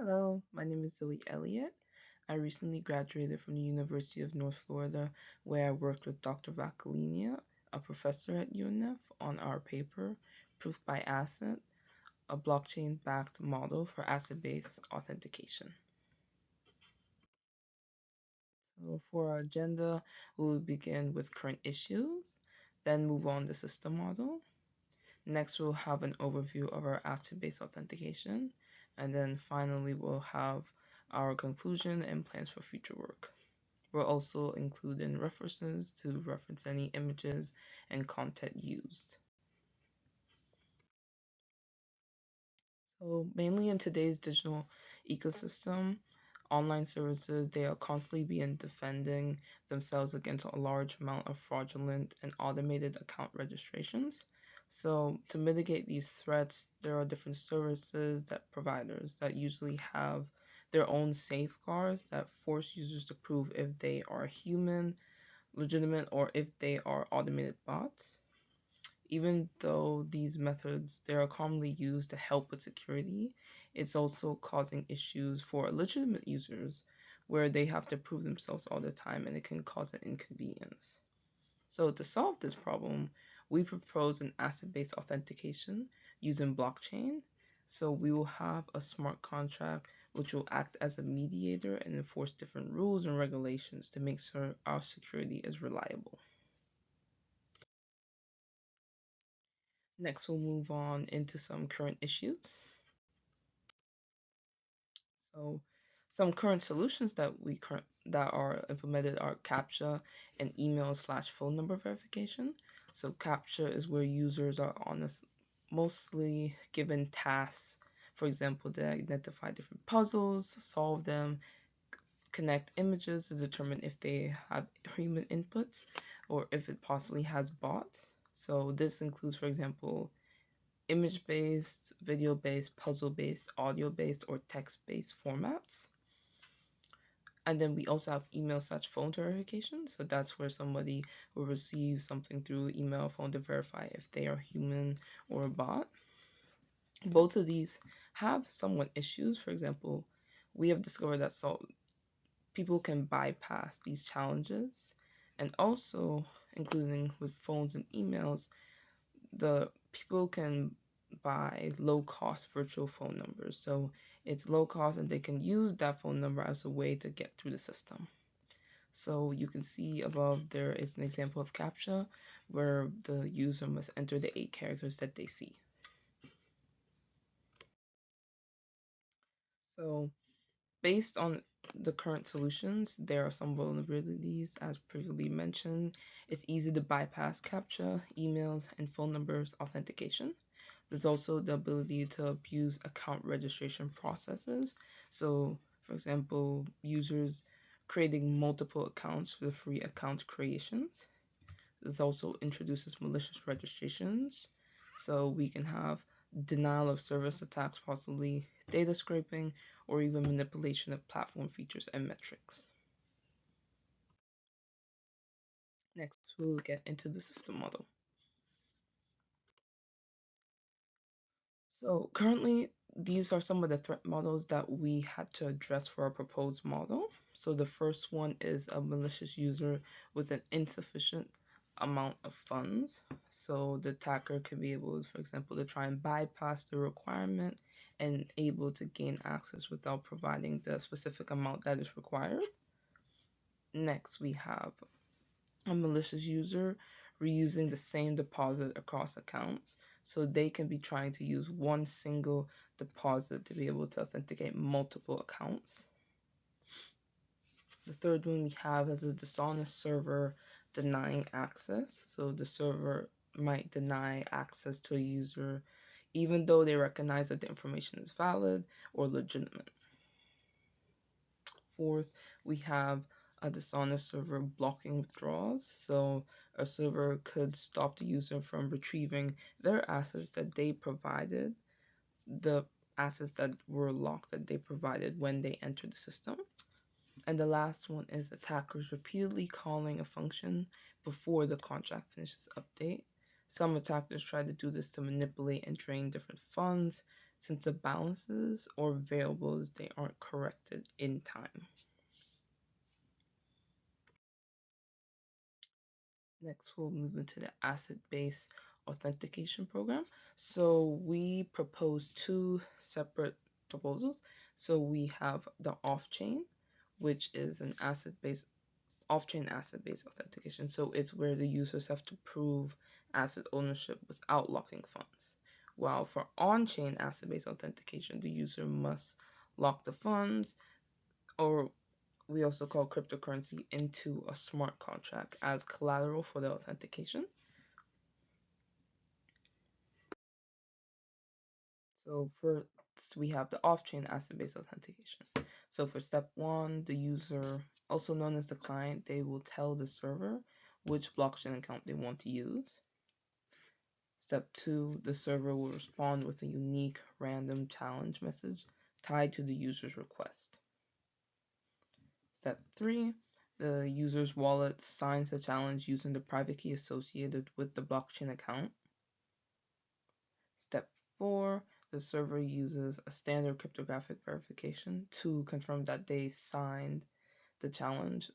Hello, my name is Zoe Elliott. I recently graduated from the University of North Florida, where I worked with Dr. Vacalinia, a professor at UNF, on our paper, Proof by Asset, a blockchain-backed model for asset-based authentication. So for our agenda, we'll begin with current issues, then move on to system model. Next, we'll have an overview of our asset-based authentication, and then finally, we'll have our conclusion and plans for future work. We'll also include in references to reference any images and content used. So mainly in today's digital ecosystem, online services, they are constantly being defending themselves against a large amount of fraudulent and automated account registrations. So to mitigate these threats, there are different services that providers that usually have their own safeguards that force users to prove if they are human, legitimate, or if they are automated bots. Even though these methods they are commonly used to help with security, it's also causing issues for legitimate users where they have to prove themselves all the time and it can cause an inconvenience. So to solve this problem, we propose an asset-based authentication using blockchain. So we will have a smart contract which will act as a mediator and enforce different rules and regulations to make sure our security is reliable. Next, we'll move on into some current issues. So, some current solutions that are implemented are CAPTCHA and email/phone number verification. So, CAPTCHA is where users are mostly given tasks, for example, to identify different puzzles, solve them, connect images to determine if they have human inputs or if it possibly has bots. So, this includes, for example, image-based, video-based, puzzle-based, audio-based, or text-based formats. And then we also have email/phone verification. So that's where somebody will receive something through email, phone to verify if they are human or a bot. Both of these have somewhat issues. For example, we have discovered that people can bypass these challenges, and also including with phones and emails, the people can buy low cost virtual phone numbers. So it's low cost and they can use that phone number as a way to get through the system. So you can see above there is an example of CAPTCHA where the user must enter the 8 characters that they see. So based on the current solutions, there are some vulnerabilities as previously mentioned. It's easy to bypass CAPTCHA, emails, and phone numbers authentication. There's also the ability to abuse account registration processes. So, for example, users creating multiple accounts for the free account creations. This also introduces malicious registrations. So we can have denial of service attacks, possibly data scraping, or even manipulation of platform features and metrics. Next, we'll get into the system model. So currently, these are some of the threat models that we had to address for our proposed model. So the first one is a malicious user with an insufficient amount of funds. So the attacker could be able, for example, to try and bypass the requirement and able to gain access without providing the specific amount that is required. Next, we have a malicious user reusing the same deposit across accounts. So they can be trying to use one single deposit to be able to authenticate multiple accounts. The third one we have is a dishonest server denying access. So the server might deny access to a user even though they recognize that the information is valid or legitimate. Fourth, we have a dishonest server blocking withdrawals. So a server could stop the user from retrieving their assets that they provided, the assets that were locked that they provided when they entered the system. And the last one is attackers repeatedly calling a function before the contract finishes update. Some attackers try to do this to manipulate and drain different funds since the balances or variables they aren't corrected in time. Next, we'll move into the asset-based authentication program. So we propose two separate proposals. So we have the off-chain, which is an asset-based off-chain asset-based authentication. So it's where the users have to prove asset ownership without locking funds. While for on-chain asset-based authentication, the user must lock the funds, or we also call cryptocurrency, into a smart contract as collateral for the authentication. So first, we have the off-chain asset-based authentication. So for step one, the user, also known as the client, they will tell the server which blockchain account they want to use. Step two, the server will respond with a unique random challenge message tied to the user's request. Step three, the user's wallet signs the challenge using the private key associated with the blockchain account. Step four, the server uses a standard cryptographic verification to confirm that they signed the challenge.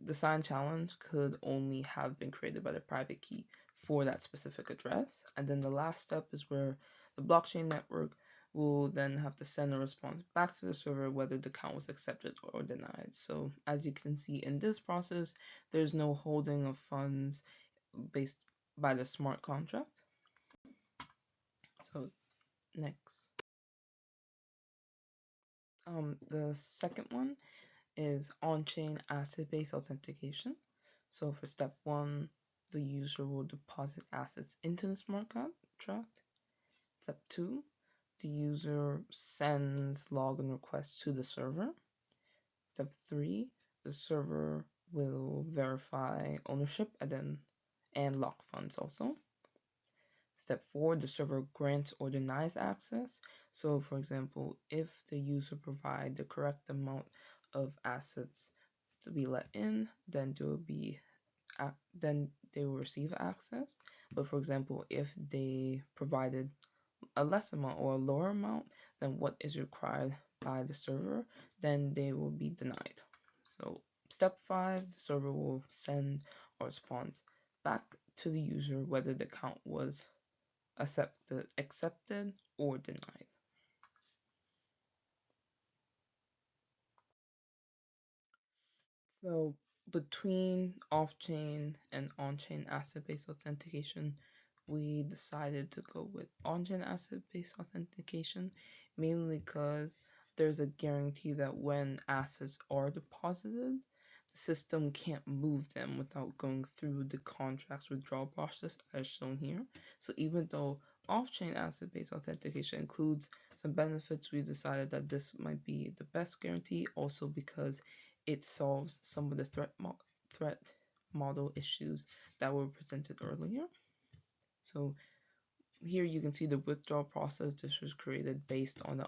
The signed challenge could only have been created by the private key for that specific address. And then the last step is where the blockchain network will then have to send a response back to the server whether the account was accepted or denied. So as you can see in this process, there's no holding of funds based by the smart contract. So next. The second one is on-chain asset-based authentication. So for step one, the user will deposit assets into the smart contract. Step two, the user sends login requests to the server. Step three, the server will verify ownership and lock funds also. Step four, the server grants or denies access. So for example, if the user provide the correct amount of assets to be let in, then they will receive access. But for example, if they provided a less amount or a lower amount than what is required by the server, then they will be denied. So step five, the server will send a response back to the user whether the account was accepted or denied. So between off-chain and on-chain asset-based authentication, we decided to go with on-chain asset-based authentication, mainly because there's a guarantee that when assets are deposited, the system can't move them without going through the contract's withdrawal process as shown here. So even though off-chain asset-based authentication includes some benefits, we decided that this might be the best guarantee, also because it solves some of the threat model issues that were presented earlier. So here you can see the withdrawal process. This was created based on the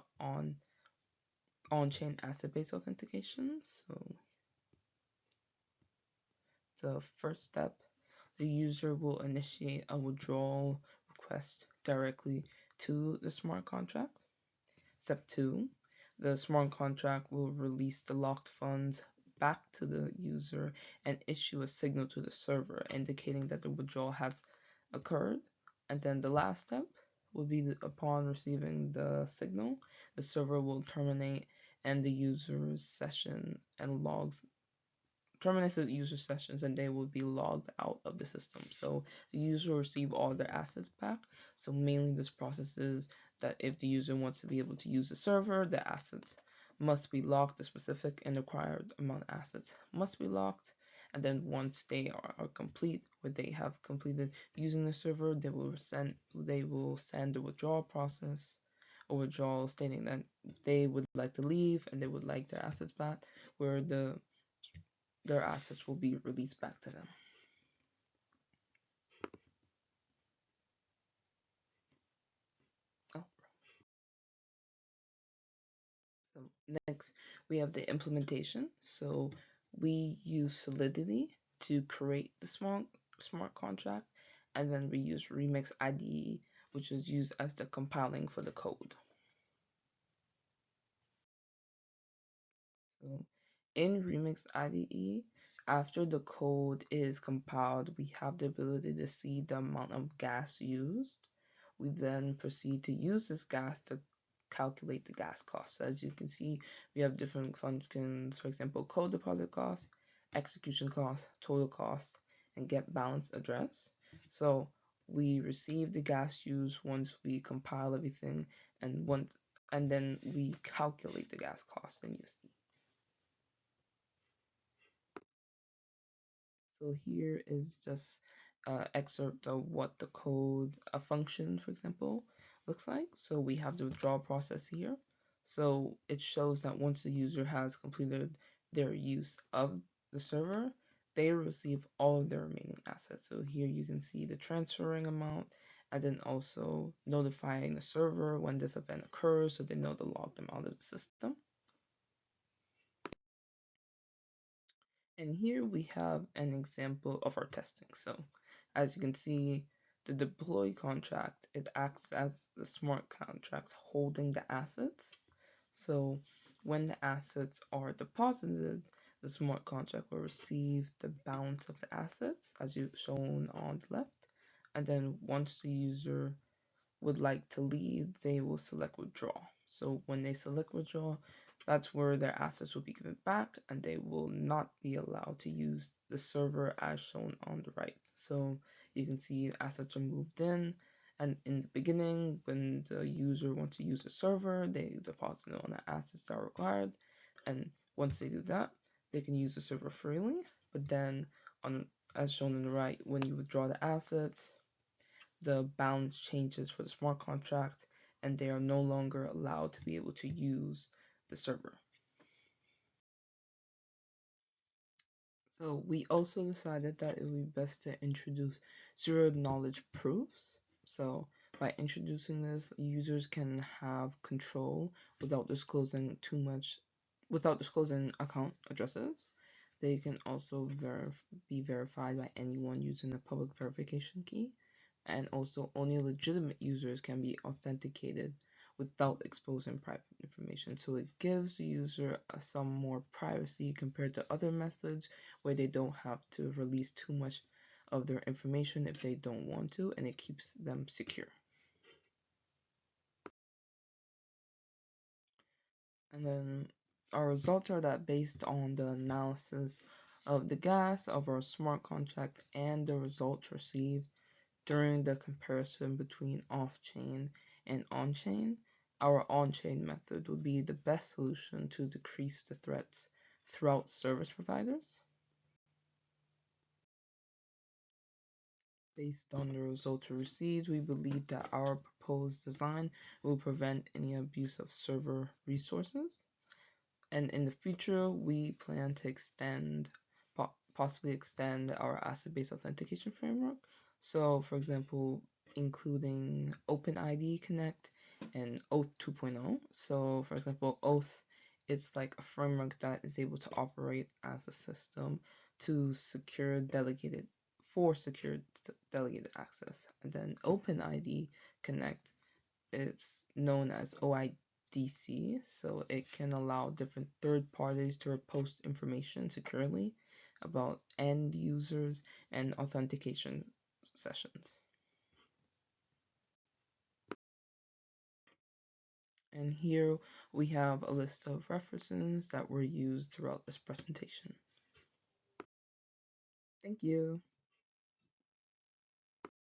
on-chain asset-based authentication. So the first step, the user will initiate a withdrawal request directly to the smart contract. Step two, the smart contract will release the locked funds back to the user and issue a signal to the server indicating that the withdrawal has occurred. And then the last step will be upon receiving the signal, the server will terminate and the user's session and logs terminates the user sessions and they will be logged out of the system. So the user will receive all their assets back. So mainly this process is that if the user wants to be able to use the server, the assets must be locked, the specific and required amount of assets must be locked. And then once they are complete, or they have completed using the server, they will send the withdrawal process or withdrawal stating that they would like to leave and they would like their assets back, where their assets will be released back to them. Oh, so next we have the implementation. So we use Solidity to create the smart contract, and then we use Remix IDE, which is used as the compiling for the code. So in Remix IDE, after the code is compiled, we have the ability to see the amount of gas used. We then proceed to use this gas to calculate the gas cost. So as you can see, we have different functions, for example, code deposit cost, execution cost, total cost, and get balance address. So we receive the gas used once we compile everything, and then we calculate the gas cost in USD. So here is just an excerpt of what the code, a function, for example, looks like. So we have the withdrawal process here. So it shows that once the user has completed their use of the server, they receive all of their remaining assets. So here you can see the transferring amount and then also notifying the server when this event occurs so they know to log them out of the system. And here we have an example of our testing. So as you can see, the deploy contract, it acts as the smart contract holding the assets. So when the assets are deposited, the smart contract will receive the balance of the assets as you shown on the left. And then once the user would like to leave, they will select withdraw. So when they select withdraw, that's where their assets will be given back and they will not be allowed to use the server as shown on the right. So you can see assets are moved in, and in the beginning, when the user wants to use the server, they deposit on the assets that are required. And once they do that, they can use the server freely. But then on as shown on the right, when you withdraw the assets, the balance changes for the smart contract and they are no longer allowed to be able to use the server. So we also decided that it would be best to introduce zero knowledge proofs. So by introducing this, users can have control without disclosing without disclosing account addresses. They can also be verified by anyone using a public verification key. And also only legitimate users can be authenticated without exposing private information. So it gives the user some more privacy compared to other methods where they don't have to release too much of their information if they don't want to, and it keeps them secure. And then our results are that based on the analysis of the gas of our smart contract and the results received during the comparison between off-chain and on-chain, our on-chain method would be the best solution to decrease the threats throughout service providers. Based on the results we received, we believe that our proposed design will prevent any abuse of server resources. And in the future, we plan to possibly extend our asset-based authentication framework. So, for example, including OpenID Connect and Oath 2.0. So, for example, Oath is like a framework that is able to operate as a system to secure delegated access. And then OpenID Connect is known as OIDC, so it can allow different third parties to post information securely about end users and authentication sessions. And here we have a list of references that were used throughout this presentation. Thank you.